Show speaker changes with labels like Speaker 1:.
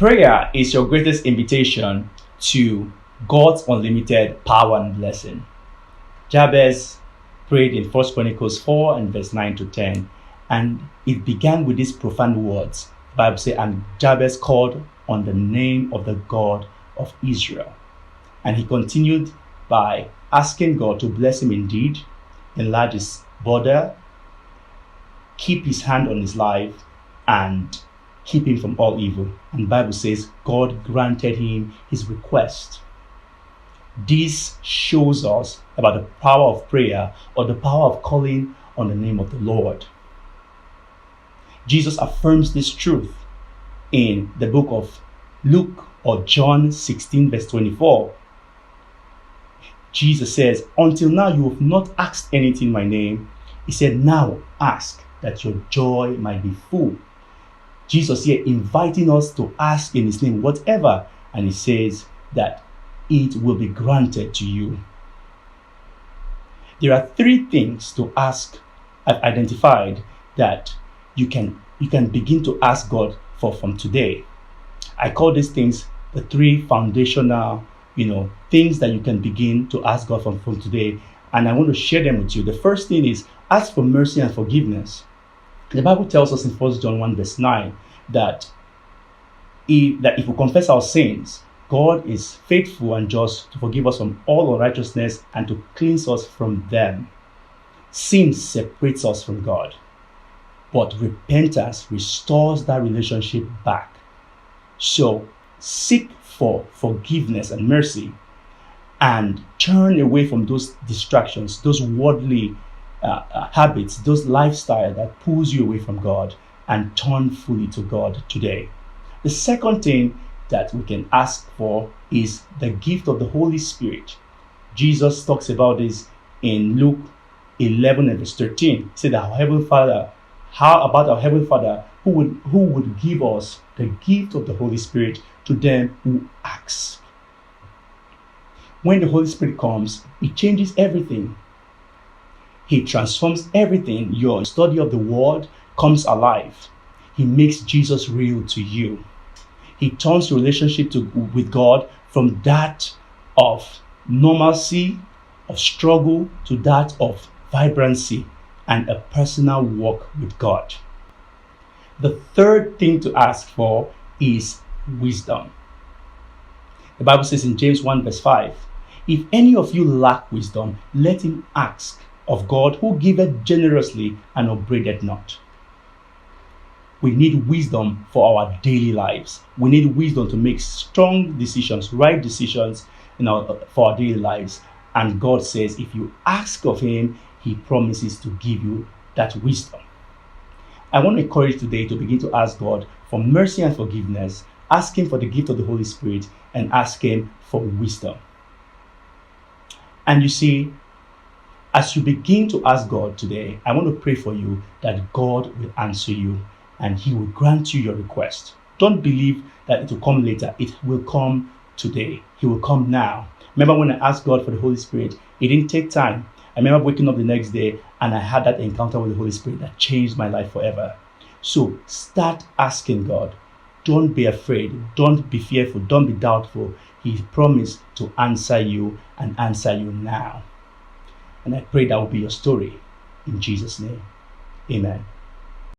Speaker 1: Prayer is your greatest invitation to God's unlimited power and blessing. Jabez prayed in 1 Chronicles 4 and verse 9 to 10, and it began with these profound words. The Bible says, and Jabez called on the name of the God of Israel. And he continued by asking God to bless him indeed, enlarge his border, keep his hand on his life, and keep him from all evil. And the Bible says God granted him his request. This shows us about the power of prayer, or the power of calling on the name of the Lord. Jesus affirms this truth in the book of Luke or John 16 verse 24. Jesus says, until now you have not asked anything in my name. He said, now ask that your joy might be full. Jesus here inviting us to ask in his name whatever, and he says that it will be granted to you. There are three things to ask. I've identified that you can begin to ask God for from today. I call these things the three foundational, things that you can begin to ask God from today. And I want to share them with you. The first thing is ask for mercy and forgiveness. The Bible tells us in 1 John 1 verse 9 that if we confess our sins, God is faithful and just to forgive us from all unrighteousness and to cleanse us from them. Sin separates us from God, but repentance restores that relationship back. So seek for forgiveness and mercy and turn away from those distractions, those worldly habits, those lifestyle that pulls you away from God, and turn fully to God today. The second thing that we can ask for is the gift of the Holy Spirit. Jesus talks about this in Luke 11 and verse 13. He said, how about our Heavenly Father who would give us the gift of the Holy Spirit to them who ask. When the Holy Spirit comes, it changes everything. He transforms everything. Your study of the Word comes alive. He makes Jesus real to you. He turns your relationship with God from that of normalcy, of struggle, to that of vibrancy and a personal walk with God. The third thing to ask for is wisdom. The Bible says in James 1 verse 5, if any of you lack wisdom, let him ask of God, who giveth generously and upbraideth not. We need wisdom for our daily lives. We need wisdom to make strong decisions, right decisions for our daily lives. And God says, if you ask of him, he promises to give you that wisdom. I want to encourage you today to begin to ask God for mercy and forgiveness, ask him for the gift of the Holy Spirit, and ask him for wisdom. And you see, as you begin to ask God today, I want to pray for you that God will answer you and he will grant you your request. Don't believe that it will come later. It will come today. He will come now. Remember when I asked God for the Holy Spirit, it didn't take time. I remember waking up the next day and I had that encounter with the Holy Spirit that changed my life forever. So start asking God. Don't be afraid. Don't be fearful. Don't be doubtful. He promised to answer you and answer you now. And I pray that will be your story. In Jesus' name, amen.